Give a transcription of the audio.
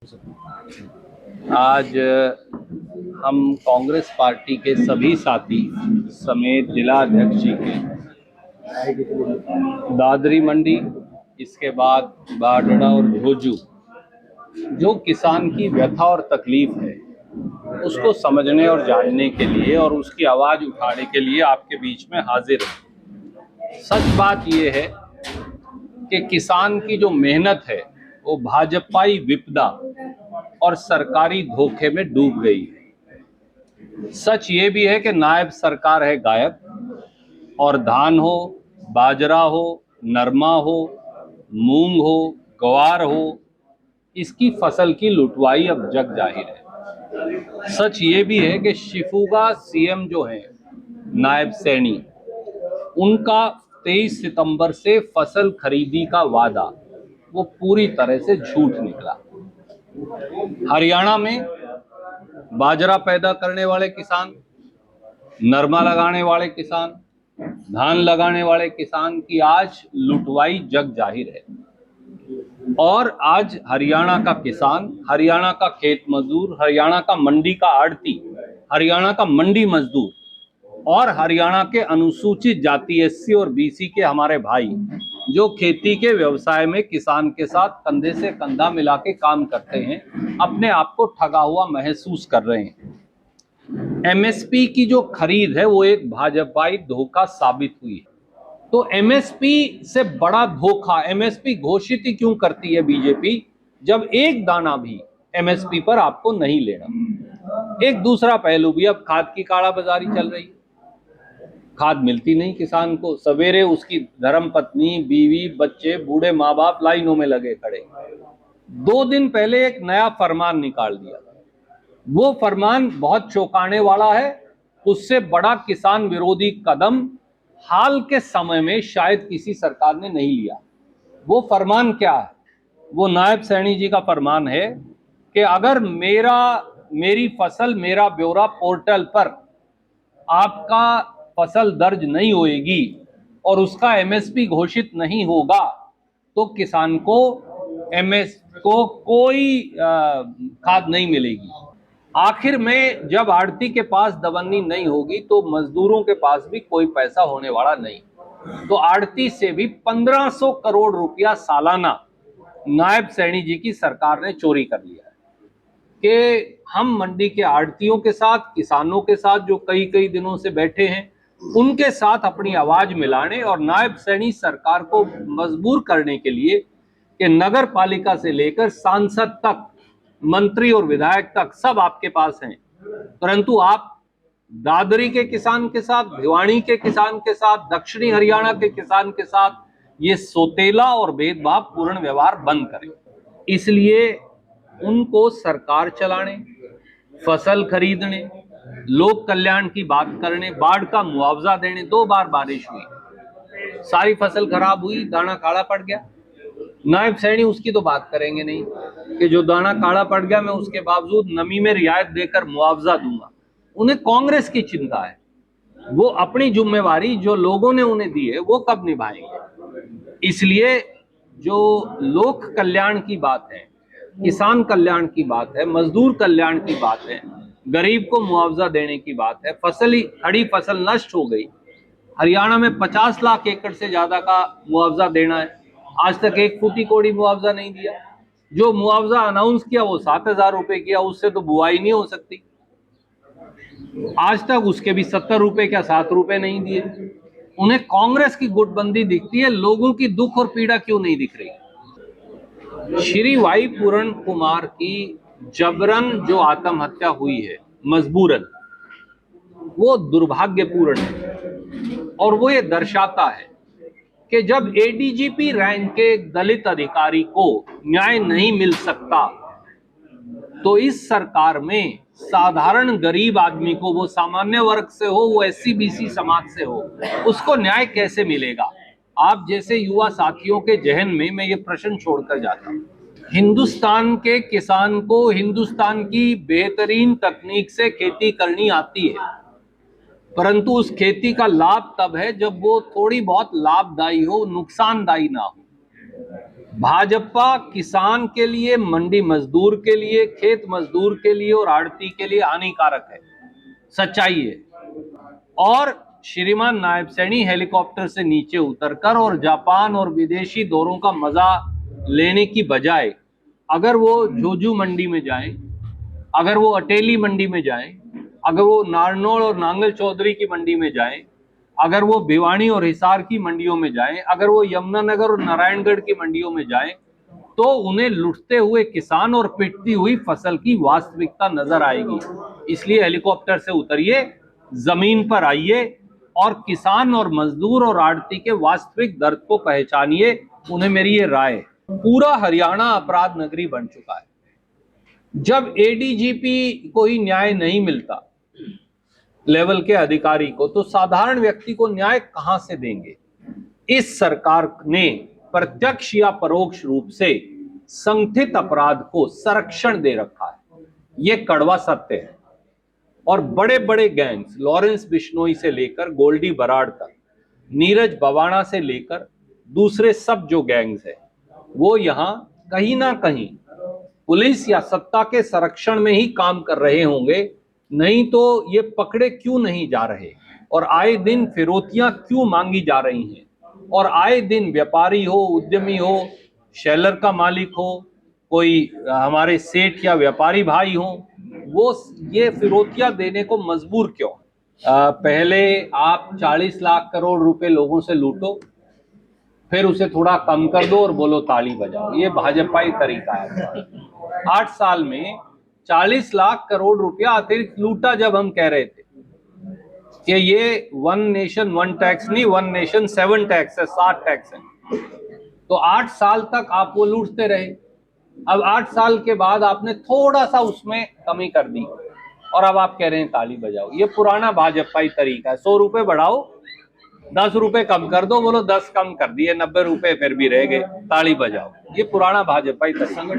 आज हम कांग्रेस पार्टी के सभी साथी समेत जिला अध्यक्ष जी के दादरी मंडी, इसके बाद बाडड़ा और भोजू जो किसान की व्यथा और तकलीफ है उसको समझने और जानने के लिए और उसकी आवाज़ उठाने के लिए आपके बीच में हाजिर है। सच बात यह है कि किसान की जो मेहनत है वो भाजपाई विपदा और सरकारी धोखे में डूब गई है। सच ये भी है कि नायब सरकार है गायब और धान हो, बाजरा हो, नरमा हो, मूंग हो, ग्वार हो, इसकी फसल की लुटवाई अब जग जाहिर है। सच ये भी है कि शिफूगा सीएम जो है नायब सैनी, उनका 23 सितंबर से फसल खरीदी का वादा वो पूरी तरह से झूठ निकला। हरियाणा में बाजरा पैदा करने वाले किसान, नरमा लगाने वाले किसान, धान लगाने वाले किसान की आज लुटवाई जग जाहिर है। और आज हरियाणा का किसान, हरियाणा का खेत मजदूर, हरियाणा का मंडी का आड़ती, हरियाणा का मंडी मजदूर और हरियाणा के अनुसूचित जाति एससी और बीसी के हमारे भाई जो खेती के व्यवसाय में किसान के साथ कंधे से कंधा मिला के काम करते हैं, अपने आप को ठगा हुआ महसूस कर रहे हैं। एमएसपी की जो खरीद है वो एक भाजपाई धोखा साबित हुई है। तो एमएसपी से बड़ा धोखा एमएसपी घोषित ही क्यों करती है बीजेपी, जब एक दाना भी एमएसपी पर आपको नहीं लेना। एक दूसरा पहलू भी, अब खाद की कालाबाजारी चल रही है, खाद मिलती नहीं किसान को। सवेरे उसकी धर्मपत्नी, बीवी, बच्चे, बूढ़े माँ बाप लाइनों में लगे खड़े। 2 दिन पहले एक नया फरमान निकाल दिया, वो फरमान बहुत चौंकाने वाला है। उससे बड़ा किसान विरोधी कदम हाल के समय में शायद किसी सरकार ने नहीं लिया। वो फरमान क्या है? वो नायब सैनी जी का फरमान है कि अगर मेरी फसल मेरा ब्यौरा पोर्टल पर आपका फसल दर्ज नहीं होएगी और उसका एमएसपी घोषित नहीं होगा तो किसान को कोई खाद नहीं मिलेगी। आखिर में जब आड़ती के पास दवन्नी नहीं होगी तो मजदूरों के पास भी कोई पैसा होने वाला नहीं। तो आड़ती से भी 1500 करोड़ रुपया सालाना नायब सैनी जी की सरकार ने चोरी कर लिया है कि हम मंडी के आड़तियों के साथ, किसानों के साथ जो कई कई दिनों से बैठे हैं, उनके साथ अपनी आवाज मिलाने और नायब सैनी सरकार को मजबूर करने के लिए कि नगर पालिका से लेकर सांसद तक, मंत्री और विधायक तक सब आपके पास हैं, परंतु आप दादरी के किसान के साथ, भिवानी के किसान के साथ, दक्षिणी हरियाणा के किसान के साथ ये सोतेला और भेदभाव पूर्ण व्यवहार बंद करें। इसलिए उनको सरकार चलाने, फसल खरीदने, लोक कल्याण की बात करने, बाढ़ का मुआवजा देने, 2 बार बारिश हुई, सारी फसल खराब हुई, दाना काला पड़ गया। नायब सैनी उसकी तो बात करेंगे नहीं कि जो दाना काला पड़ गया मैं उसके बावजूद नमी में रियायत देकर मुआवजा दूंगा। उन्हें कांग्रेस की चिंता है, वो अपनी जिम्मेवारी जो लोगों ने उन्हें दी है वो कब निभाएंगे। इसलिए जो लोक कल्याण की बात है, किसान कल्याण की बात है, मजदूर कल्याण की बात है, गरीब को मुआवजा देने की बात है, खड़ी फसल नष्ट हो गई, हरियाणा में 50 लाख एकड़ से ज्यादा का मुआवजा देना है, आज तक एक फूटी कोड़ी मुआवजा नहीं दिया। जो मुआवजा अनाउंस किया वो 7,000 रुपए किया, उससे तो बुआई नहीं हो सकती। आज तक उसके भी 70 रुपए क्या 7 रुपए नहीं दिए। उन्हें कांग्रेस की गुटबंदी दिखती है, लोगों की दुख और पीड़ा क्यों नहीं दिख रही। श्री वाई पूरण कुमार की जबरन जो आत्महत्या हुई है मजबूरन, वो दुर्भाग्यपूर्ण है और वो ये दर्शाता है कि जब एडीजीपी रैंक के दलित अधिकारी को न्याय नहीं मिल सकता तो इस सरकार में साधारण गरीब आदमी को, वो सामान्य वर्ग से हो, वो एससी बीसी समाज से हो, उसको न्याय कैसे मिलेगा। आप जैसे युवा साथियों के जहन में मैं ये प्रश्न छोड़कर जाता हूं। हिंदुस्तान के किसान को हिंदुस्तान की बेहतरीन तकनीक से खेती करनी आती है, परंतु उस खेती का लाभ तब है जब वो थोड़ी बहुत लाभदायी हो, नुकसानदायी ना हो। भाजपा किसान के लिए, मंडी मजदूर के लिए, खेत मजदूर के लिए और आड़ती के लिए हानिकारक है, सच्चाई है। और श्रीमान नायब सैनी हेलीकॉप्टर से नीचे उतरकर और जापान और विदेशी दौरों का मजा लेने की बजाय अगर वो झोझू मंडी में जाएं, अगर वो अटेली मंडी में जाएं, अगर वो नारनौल और नांगल चौधरी की मंडी में जाएं, अगर वो भिवानी और हिसार की मंडियों में जाएं, अगर वो यमुनानगर और नारायणगढ़ की मंडियों में जाएं, तो उन्हें लुटते हुए किसान और पिटती हुई फसल की वास्तविकता नजर आएगी। इसलिए हेलीकॉप्टर से उतरिए, जमीन पर आइए और किसान और मजदूर और आड़ती के वास्तविक दर्द को पहचानिए। उन्हें मेरी ये राय है। पूरा हरियाणा अपराध नगरी बन चुका है। जब एडीजीपी को ही न्याय नहीं मिलता लेवल के अधिकारी को, तो साधारण व्यक्ति को न्याय कहां से देंगे? इस सरकार ने प्रत्यक्ष या परोक्ष रूप से संगठित अपराध को संरक्षण दे रखा है, यह कड़वा सत्य है। और बड़े बड़े गैंग्स, लॉरेंस बिश्नोई से लेकर गोल्डी बराड़ तक, नीरज बवाना से लेकर दूसरे सब जो गैंग्स है, वो यहां कहीं ना कहीं पुलिस या सत्ता के संरक्षण में ही काम कर रहे होंगे, नहीं तो ये पकड़े क्यों नहीं जा रहे? और आए दिन फिरौतियां क्यों मांगी जा रही हैं? और आए दिन व्यापारी हो, उद्यमी हो, शेलर का मालिक हो, कोई हमारे सेठ या व्यापारी भाई हो, वो ये फिरौतियां देने को मजबूर क्यों? पहले आप 40 लाख करोड़ रुपए लोगों से लूटो, फिर उसे थोड़ा कम कर दो और बोलो ताली बजाओ। ये भाजपाई तरीका है। 8 साल में 40 लाख करोड़ रुपया अतिरिक्त लूटा। जब हम कह रहे थे कि ये 1 नेशन 1 टैक्स नहीं, 1 नेशन 7 टैक्स है, 7 टैक्स है, तो 8 साल तक आप वो लूटते रहे। अब 8 साल के बाद आपने थोड़ा सा उसमें कमी कर दी और अब आप कह रहे हैं ताली बजाओ। ये पुराना भाजपाई तरीका है। 100 रुपए बढ़ाओ, 10 रुपए कम कर दो, बोलो 10 कम कर दिए, 90 रुपए फिर भी रह गए, ताली बजाओ। ये पुराना भाजपाई तरीका।